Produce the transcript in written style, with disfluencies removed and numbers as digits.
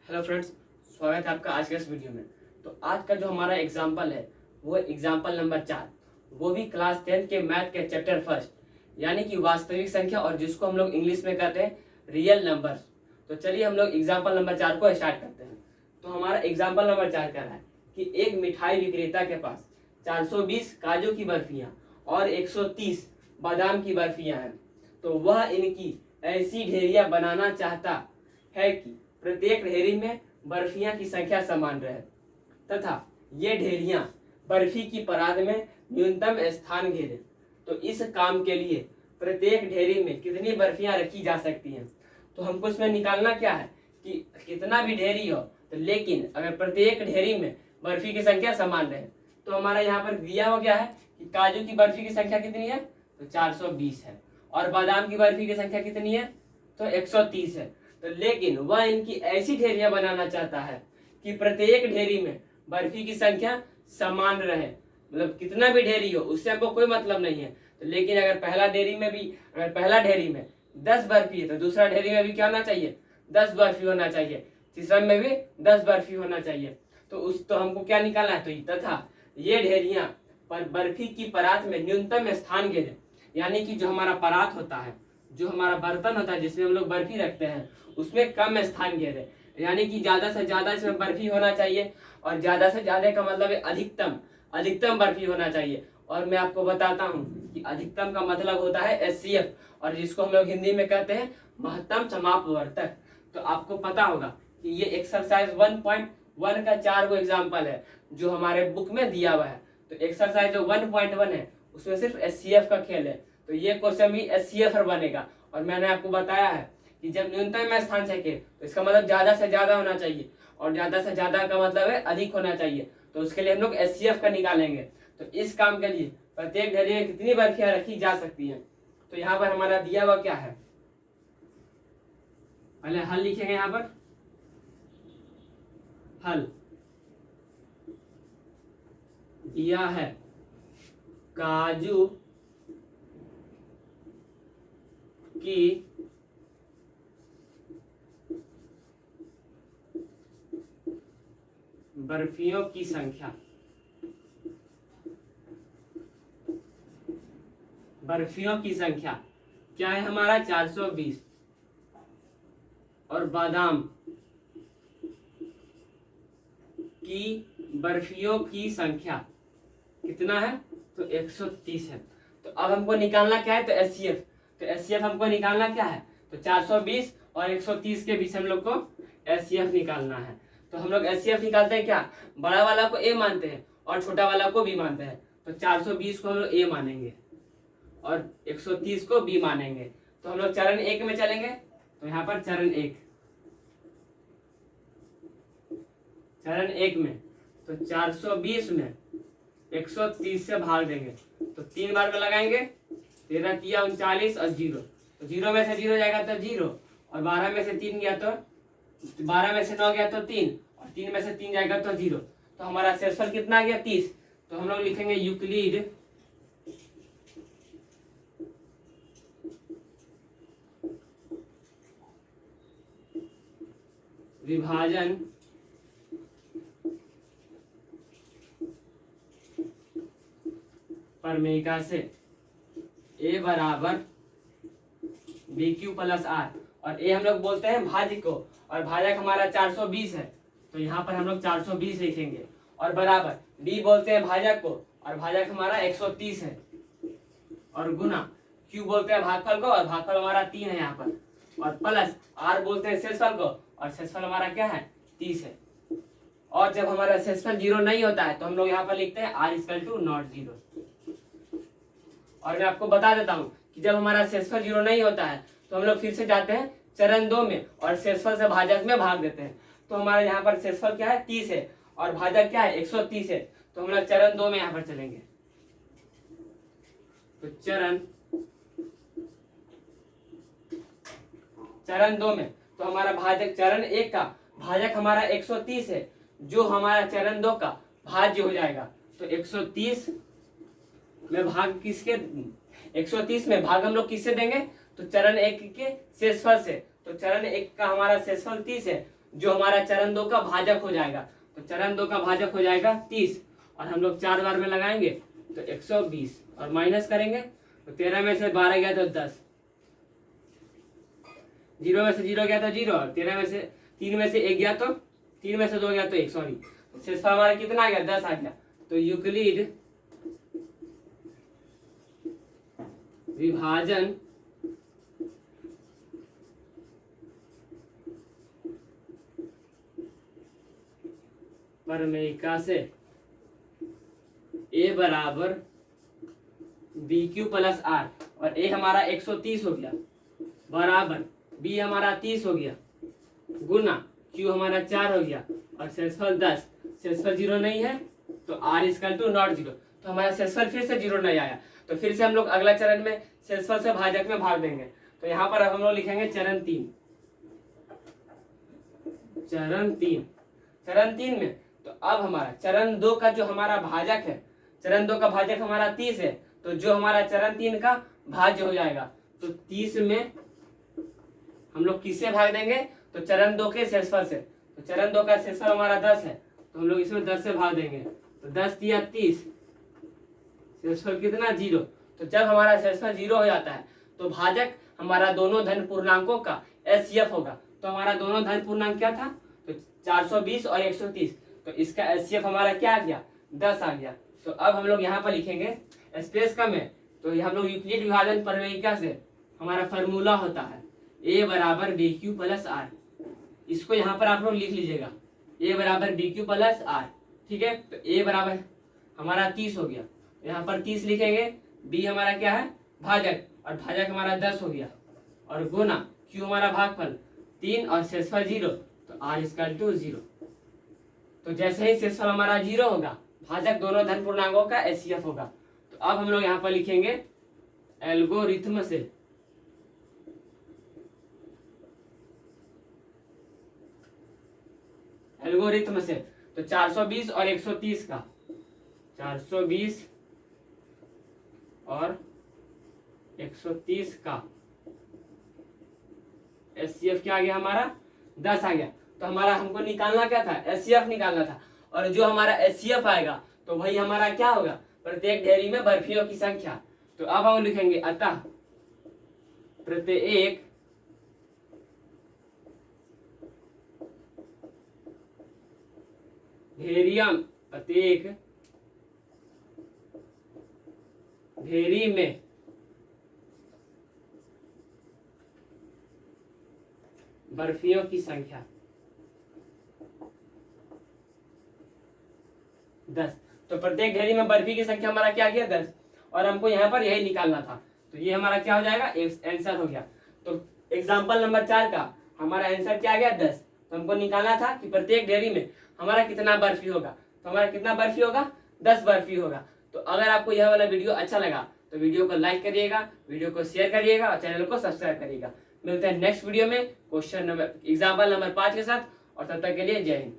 Hello friends, स्वागत है आपका आज के इस वीडियो में। तो आज का जो हमारा एग्जाम्पल है वो एग्जाम्पल नंबर 4, वो भी क्लास 10 के मैथ के चैप्टर फर्स्ट यानी कि वास्तविक संख्या, और जिसको हम लोग इंग्लिश में कहते हैं रियल नंबर्स। तो चलिए हम लोग एग्जाम्पल नंबर 4 को स्टार्ट करते हैं। तो हमारा एग्जाम्पल नंबर 4 कह रहा है कि एक मिठाई विक्रेता के पास 420 काजू की बर्फियाँ और 130 बादाम की बर्फियाँ हैं। तो वह इनकी ऐसी ढेरियाँ बनाना चाहता है कि प्रत्येक ढेरी में बर्फियां की संख्या समान रहे तथा ये ढेरियां बर्फी की परात में न्यूनतम स्थान घेरे। तो इस काम के लिए प्रत्येक ढेरी में कितनी बर्फियां रखी जा सकती हैं। तो हमको इसमें निकालना क्या है कि कितना भी ढेरी हो, तो लेकिन अगर प्रत्येक ढेरी में बर्फी की संख्या समान रहे। तो हमारा यहाँ पर दिया हो गया है कि काजू की बर्फी की संख्या कितनी है, तो 420 है, और बादाम की बर्फी की संख्या कितनी है, तो 130 है। तो लेकिन वह इनकी ऐसी ढेरियां बनाना चाहता है कि प्रत्येक ढेरी में बर्फी की संख्या समान रहे। मतलब कितना भी ढेरी हो उससे हमको कोई मतलब नहीं है। तो लेकिन अगर पहला ढेरी में 10 बर्फी है तो दूसरा ढेरी में भी क्या होना चाहिए, 10 बर्फी होना चाहिए, तीसरा में भी 10 बर्फी होना चाहिए। तो हमको क्या निकालना है, तो तथा ये ढेरियां पर बर्फी की परात में न्यूनतम स्थान घेरे। यानी कि जो हमारा परात होता है, जो हमारा बर्तन होता है जिसमें हम लोग बर्फी रखते हैं, उसमें कम स्थान घेरे। यानी कि ज्यादा से ज्यादा इसमें बर्फी होना चाहिए, और ज्यादा से ज्यादा का मतलब है अधिकतम अधिकतम बर्फी होना चाहिए। और मैं आपको बताता हूँ कि अधिकतम का मतलब होता है एचसीएफ, और जिसको हम लोग हिंदी में कहते हैं महत्तम समापवर्तक। तो आपको पता होगा कि ये एक्सरसाइज 1.1 का 4 गो एग्जाम्पल है जो हमारे बुक में दिया हुआ है। तो एक्सरसाइज जो 1.1 है उसमें सिर्फ एचसीएफ का खेल है। तो ये क्वेश्चन भी एचसीएफ पर बनेगा। और मैंने आपको बताया है कि जब न्यूनतम स्थान चाहिए तो इसका मतलब ज्यादा से ज्यादा होना चाहिए, और ज्यादा से ज्यादा का मतलब है अधिक होना चाहिए। तो उसके लिए हम लोग एचसीएफ का निकालेंगे। तो इस काम के लिए प्रत्येक ढेरी में कितनी बर्फियां रखी जा सकती हैं। तो यहाँ पर हमारा दिया हुआ क्या है, पहले हल लिखेंगे। यहाँ पर हल दिया है काजू की बर्फियों की संख्या, बर्फियों की संख्या क्या है हमारा 420, और बादाम की बर्फियों की संख्या कितना है, तो 130 है। तो अब हमको निकालना क्या है, तो एचसीएफ। तो एचसीएफ हमको निकालना क्या है, तो 420 और 130 के बीच हम लोग को एचसीएफ निकालना है। तो हम लोग एचसीएफ निकालते हैं क्या, बड़ा वाला को ए मानते हैं और छोटा वाला को बी मानते हैं। तो 420 को हम लोग ए मानेंगे और 130 को बी मानेंगे। तो हम लोग चरण 1 में चलेंगे। तो यहाँ पर चरण 1 में तो 420 में 130 से भाग देंगे तो 3 बार में लगाएंगे, 13 तिया 39 और 0। तो 0 में से 0 जाएगा तो 0, और 12 में से 3 गया तो 12 में से 9 गया तो 3, और 3 में से 3 जाएगा तो 0। तो हमारा शेषफल कितना आ गया, 30। तो हम लोग लिखेंगे यूक्लिड विभाजन परमेयिका से a बराबर बी क्यू प्लस आर। और a हम लोग बोलते हैं भाज्य को, और भाजक हमारा 420 है। तो यहाँ पर हम लोग 420 लिखेंगे, और बराबर b बोलते हैं भाजक को, और भाजक हमारा 130 है, और गुना q बोलते हैं भागफल को, और भागफल हमारा 3 है यहाँ पर, और प्लस r बोलते हैं शेषफल को, और शेषफल हमारा क्या है, 30 है। और जब हमारा शेषफल 0 नहीं होता है तो हम लोग यहाँ पर लिखते हैं r इक्वल टू नॉट 0। और मैं आपको बता देता हूँ कि जब हमारा शेषफल 0 नहीं होता है तो हम लोग फिर से जाते हैं चरण 2 में, और शेषफल से भाजक में भाग देते हैं। तो हमारे यहाँ पर शेषफल क्या है, 30 है, और भाजक क्या है, 130 है। तो हम लोग चरण 2 में यहाँ पर चलेंगे। तो चरण 2 में तो हमारा भाजक, चरण 1 का भाजक हमारा 130 है, जो हमारा चरण 2 का भाज्य हो जाएगा। तो 130 में भाग किसके, 130 में भाग हम लोग किससे देंगे, तो चरण 1 के शेषफल से। तो चरण 1 का हमारा शेषफल 30 है, जो हमारा चरण 2 का भाजक हो जाएगा। तो चरण 2 का भाजक हो जाएगा 30 और हम लोग 4 बार में लगाएंगे तो 120 और माइनस करेंगे तो 13 में से 12 गया तो 10, 0 में से 0 गया तो 0 और 13 में से 3 में से 1 गया तो 3 में से 2 गया तो 1, सॉरी शेषफल हमारा कितना आ गया 10 आ गया। तो यूक्लिड विभाजन प्रमेयिका से a बराबर बी क्यू प्लस आर और a हमारा 130 हो गया बराबर b हमारा 30 हो गया गुना q हमारा 4 हो गया और शेषफल 10, शेषफल 0 नहीं है तो r इक्वल टू नॉट 0। तो हमारा शेषफल फिर से 0 नहीं आया तो फिर से हम लोग अगला चरण में शेषफल से भाजक में भाग देंगे। तो यहाँ पर हम लोग लिखेंगे चरण 3, चरण 3 में तो अब हमारा चरण 2 का जो हमारा भाजक है, चरण 2 का भाजक हमारा 30 है तो जो हमारा चरण 3 का भाज्य हो जाएगा तो 30 में हम लोग किससे भाग देंगे तो चरण 2 के शेषफल से। तो चरण 2 का शेषफल हमारा 10 है तो हम लोग इसमें 10 से भाग देंगे तो 10 दिया 30, शेषफल कितना 0। तो जब हमारा शेषफल 0 हो जाता है तो भाजक हमारा दोनों धन पूर्णांकों का एचसीएफ होगा। तो हमारा दोनों धन पूर्णांक क्या था तो 420 और 130 तो इसका एचसीएफ हमारा क्या आ गया 10 आ गया। तो अब हम लोग यहाँ पर लिखेंगे स्पेस कम है तो हम लोग यूक्लिड विभाजन प्रमेयिका से हमारा फॉर्मूला होता है a बराबर बी क्यू प्लस आर। इसको यहाँ पर आप लोग लिख लीजिएगा a बराबर बी क्यू प्लस आर, ठीक है। तो a बराबर हमारा 30 हो गया, यहाँ पर 30 लिखेंगे, b हमारा क्या है भाजक और भाजक हमारा 10 हो गया और गुना q हमारा भागफल 3 और शेषफल 0 तो r इक्वल टू 0। तो जैसे ही शेषफल हमारा 0 होगा भाजक दोनों धन पूर्णांकों का एचसीएफ होगा। तो अब हम लोग यहाँ पर लिखेंगे एल्गोरिथम से तो 420 और 130 का 420 और 130 का एचसीएफ क्या आ गया हमारा 10 आ गया। तो हमारा हमको निकालना क्या था एचसीएफ निकालना था और जो हमारा एचसीएफ आएगा तो वही हमारा क्या होगा प्रत्येक ढेरी में बर्फियों की संख्या। तो अब हम लिखेंगे अतः प्रत्येक ढेरी में बर्फियों की संख्या 10। तो प्रत्येक ढेरी में बर्फी की संख्या हमारा क्या गया 10 और हमको यहाँ पर यही निकालना था। तो ये हमारा क्या हो जाएगा आंसर हो गया। तो एग्जाम्पल नंबर 4 का हमारा आंसर क्या गया 10। तो हमको निकालना था कि प्रत्येक डेयरी में हमारा कितना बर्फी होगा। तो हमारा कितना बर्फी होगा 10 बर्फी होगा। तो अगर आपको यह वाला वीडियो अच्छा लगा तो वीडियो को लाइक करिएगा, वीडियो को शेयर करिएगा और चैनल को सब्सक्राइब करिएगा। मिलते हैं नेक्स्ट वीडियो में क्वेश्चन नंबर एग्जाम्पल नंबर 5 के साथ और तब तक के लिए जय हिंद।